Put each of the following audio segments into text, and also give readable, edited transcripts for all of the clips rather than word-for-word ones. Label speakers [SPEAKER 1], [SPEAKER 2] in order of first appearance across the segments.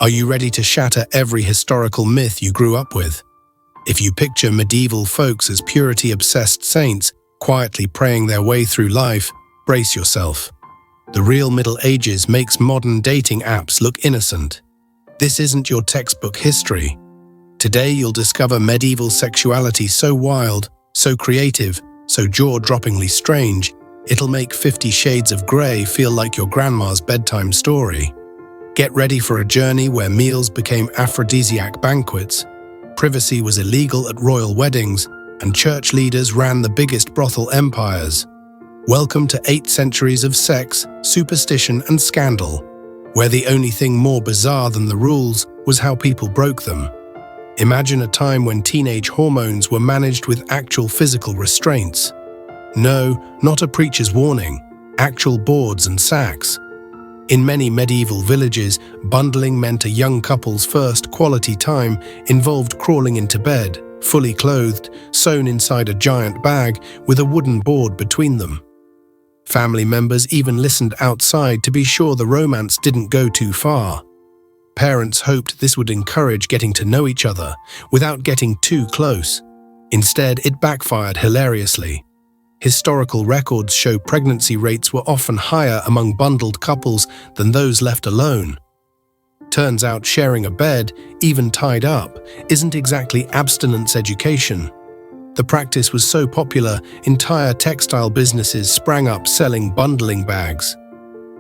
[SPEAKER 1] Are you ready to shatter every historical myth you grew up with? If you picture medieval folks as purity-obsessed saints, quietly praying their way through life, brace yourself. The real Middle Ages makes modern dating apps look innocent. This isn't your textbook history. Today you'll discover medieval sexuality so wild, so creative, so jaw-droppingly strange, it'll make 50 Shades of Grey feel like your grandma's bedtime story. Get ready for a journey where meals became aphrodisiac banquets, privacy was illegal at royal weddings, and church leaders ran the biggest brothel empires. Welcome to 8 centuries of sex, superstition, and scandal, where the only thing more bizarre than the rules was how people broke them. Imagine a time when teenage hormones were managed with actual physical restraints. No, not a preacher's warning, actual boards and sacks. In many medieval villages, bundling meant a young couple's first quality time involved crawling into bed, fully clothed, sewn inside a giant bag with a wooden board between them. Family members even listened outside to be sure the romance didn't go too far. Parents hoped this would encourage getting to know each other without getting too close. Instead, it backfired hilariously. Historical records show pregnancy rates were often higher among bundled couples than those left alone. Turns out sharing a bed, even tied up, isn't exactly abstinence education. The practice was so popular, entire textile businesses sprang up selling bundling bags.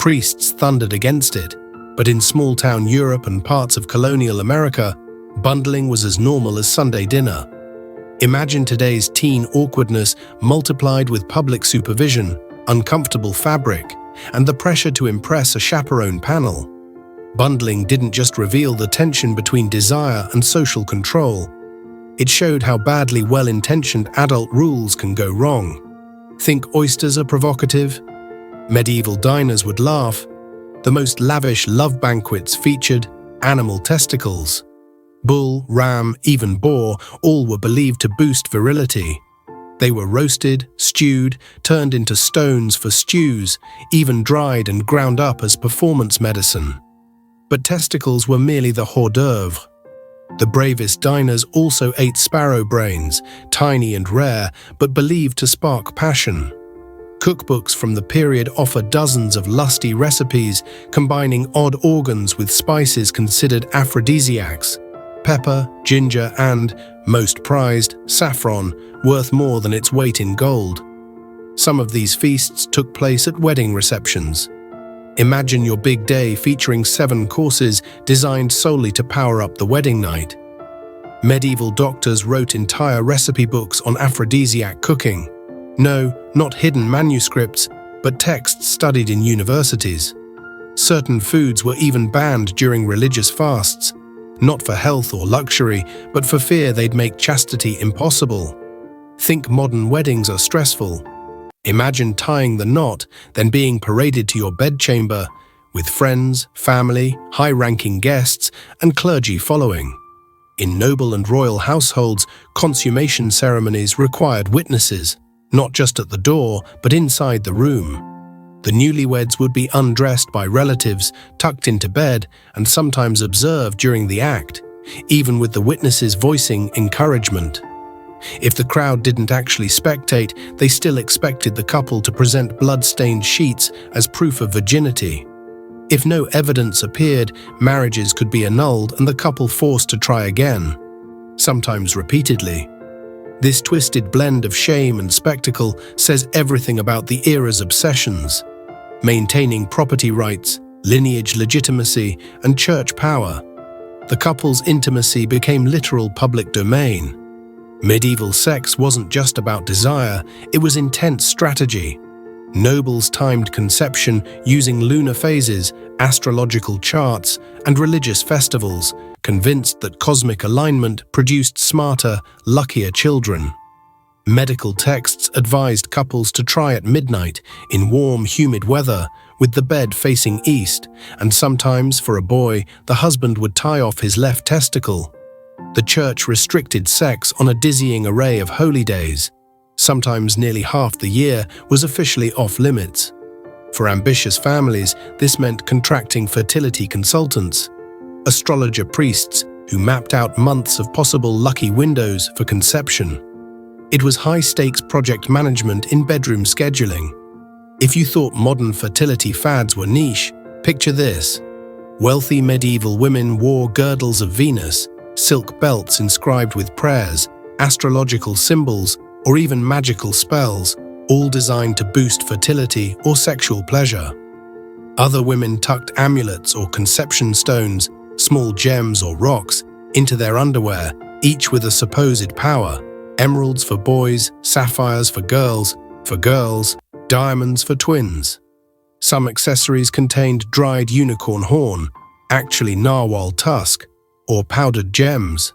[SPEAKER 1] Priests thundered against it, but in small-town Europe and parts of colonial America, bundling was as normal as Sunday dinner. Imagine today's teen awkwardness multiplied with public supervision, uncomfortable fabric, and the pressure to impress a chaperone panel. Bundling didn't just reveal the tension between desire and social control. It showed how badly well-intentioned adult rules can go wrong. Think oysters are provocative? Medieval diners would laugh. The most lavish love banquets featured animal testicles. Bull, ram, even boar, all were believed to boost virility. They were roasted, stewed, turned into stones for stews, even dried and ground up as performance medicine. But testicles were merely the hors d'oeuvre. The bravest diners also ate sparrow brains, tiny and rare, but believed to spark passion. Cookbooks from the period offer dozens of lusty recipes, combining odd organs with spices considered aphrodisiacs. Pepper, ginger, and, most prized, saffron, worth more than its weight in gold. Some of these feasts took place at wedding receptions. Imagine your big day featuring 7 courses designed solely to power up the wedding night. Medieval doctors wrote entire recipe books on aphrodisiac cooking. No, not hidden manuscripts, but texts studied in universities. Certain foods were even banned during religious fasts, not for health or luxury, but for fear they'd make chastity impossible. Think modern weddings are stressful. Imagine tying the knot, then being paraded to your bedchamber, with friends, family, high-ranking guests, and clergy following. In noble and royal households, consummation ceremonies required witnesses, not just at the door, but inside the room. The newlyweds would be undressed by relatives, tucked into bed, and sometimes observed during the act, even with the witnesses voicing encouragement. If the crowd didn't actually spectate, they still expected the couple to present blood-stained sheets as proof of virginity. If no evidence appeared, marriages could be annulled and the couple forced to try again, sometimes repeatedly. This twisted blend of shame and spectacle says everything about the era's obsessions. Maintaining property rights, lineage legitimacy, and church power. The couple's intimacy became literal public domain. Medieval sex wasn't just about desire, it was intense strategy. Nobles timed conception using lunar phases, astrological charts, and religious festivals, convinced that cosmic alignment produced smarter, luckier children. Medical texts advised couples to try at midnight in warm, humid weather, with the bed facing east, and sometimes, for a boy, the husband would tie off his left testicle. The church restricted sex on a dizzying array of holy days. Sometimes nearly half the year was officially off-limits. For ambitious families, this meant contracting fertility consultants. astrologer priests who mapped out months of possible lucky windows for conception. It was high-stakes project management in bedroom scheduling. If you thought modern fertility fads were niche, picture this. Wealthy medieval women wore girdles of Venus, silk belts inscribed with prayers, astrological symbols, or even magical spells, all designed to boost fertility or sexual pleasure. Other women tucked amulets or conception stones, small gems or rocks, into their underwear, each with a supposed power: emeralds for boys, sapphires for girls, diamonds for twins. Some accessories contained dried unicorn horn, actually narwhal tusk, or powdered gems.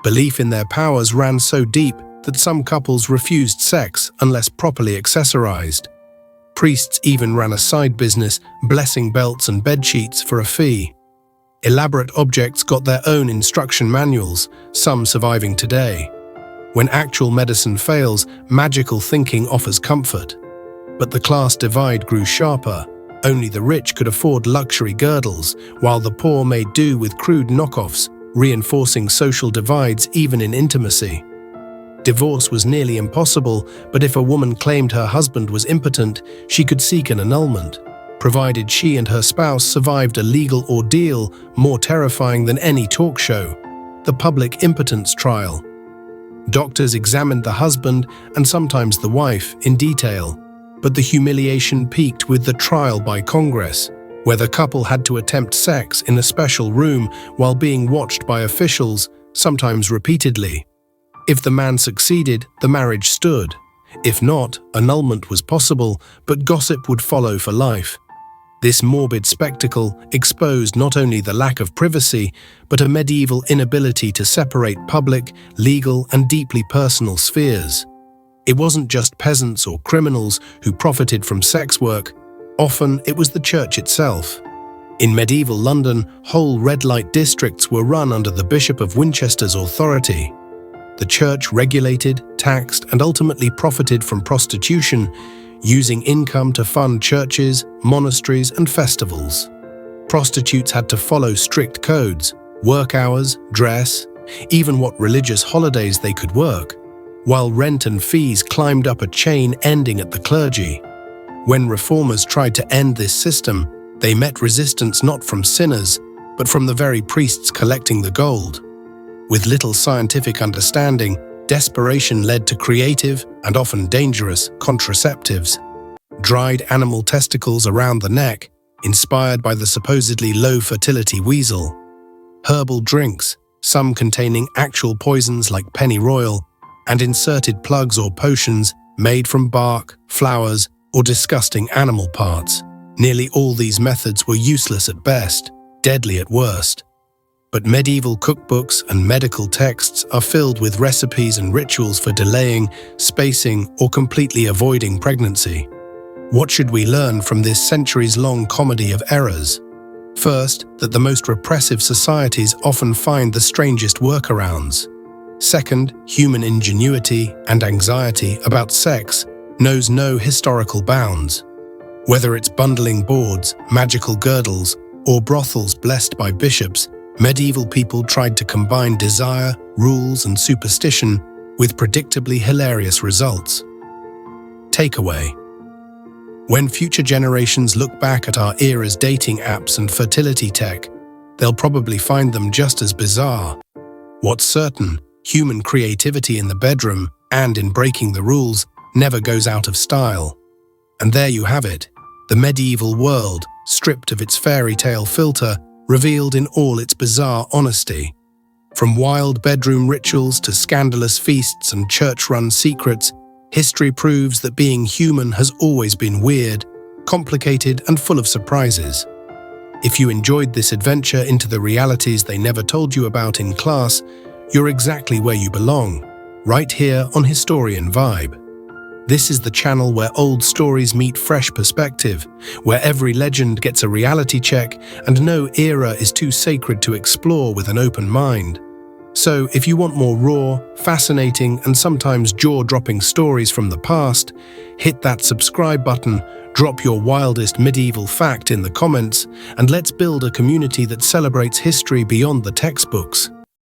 [SPEAKER 1] Belief in their powers ran so deep that some couples refused sex unless properly accessorized. Priests even ran a side business, blessing belts and bedsheets for a fee. Elaborate objects got their own instruction manuals, some surviving today. When actual medicine fails, magical thinking offers comfort. But the class divide grew sharper. Only the rich could afford luxury girdles, while the poor made do with crude knockoffs, reinforcing social divides even in intimacy. Divorce was nearly impossible, but if a woman claimed her husband was impotent, she could seek an annulment, provided she and her spouse survived a legal ordeal more terrifying than any talk show: the public impotence trial. Doctors examined the husband, and sometimes the wife, in detail, but the humiliation peaked with the trial by Congress, where the couple had to attempt sex in a special room while being watched by officials, sometimes repeatedly. If the man succeeded, the marriage stood. If not, annulment was possible, but gossip would follow for life. This morbid spectacle exposed not only the lack of privacy, but a medieval inability to separate public, legal, and deeply personal spheres. It wasn't just peasants or criminals who profited from sex work. Often it was the church itself. In medieval London, whole red light districts were run under the Bishop of Winchester's authority. The church regulated, taxed, and ultimately profited from prostitution, using income to fund churches, monasteries, and festivals. Prostitutes had to follow strict codes: work hours, dress, even what religious holidays they could work, while rent and fees climbed up a chain ending at the clergy. When reformers tried to end this system, they met resistance not from sinners, but from the very priests collecting the gold. With little scientific understanding, desperation led to creative and often dangerous contraceptives. Dried animal testicles around the neck, inspired by the supposedly low fertility weasel. Herbal drinks, some containing actual poisons like pennyroyal, and inserted plugs or potions made from bark, flowers, or disgusting animal parts. Nearly all these methods were useless at best, deadly at worst. But medieval cookbooks and medical texts are filled with recipes and rituals for delaying, spacing, or completely avoiding pregnancy. What should we learn from this centuries-long comedy of errors? First, that the most repressive societies often find the strangest workarounds. Second, human ingenuity and anxiety about sex knows no historical bounds. Whether it's bundling boards, magical girdles, or brothels blessed by bishops, medieval people tried to combine desire, rules, and superstition with predictably hilarious results. Takeaway: when future generations look back at our era's dating apps and fertility tech, they'll probably find them just as bizarre. What's certain, human creativity in the bedroom and in breaking the rules never goes out of style. And there you have it, the medieval world, stripped of its fairy tale filter, revealed in all its bizarre honesty. From wild bedroom rituals to scandalous feasts and church-run secrets, history proves that being human has always been weird, complicated, and full of surprises. If you enjoyed this adventure into the realities they never told you about in class, you're exactly where you belong, right here on Historian Vibe. This is the channel where old stories meet fresh perspective, where every legend gets a reality check and no era is too sacred to explore with an open mind. So, if you want more raw, fascinating, and sometimes jaw-dropping stories from the past, hit that subscribe button, drop your wildest medieval fact in the comments, and let's build a community that celebrates history beyond the textbooks.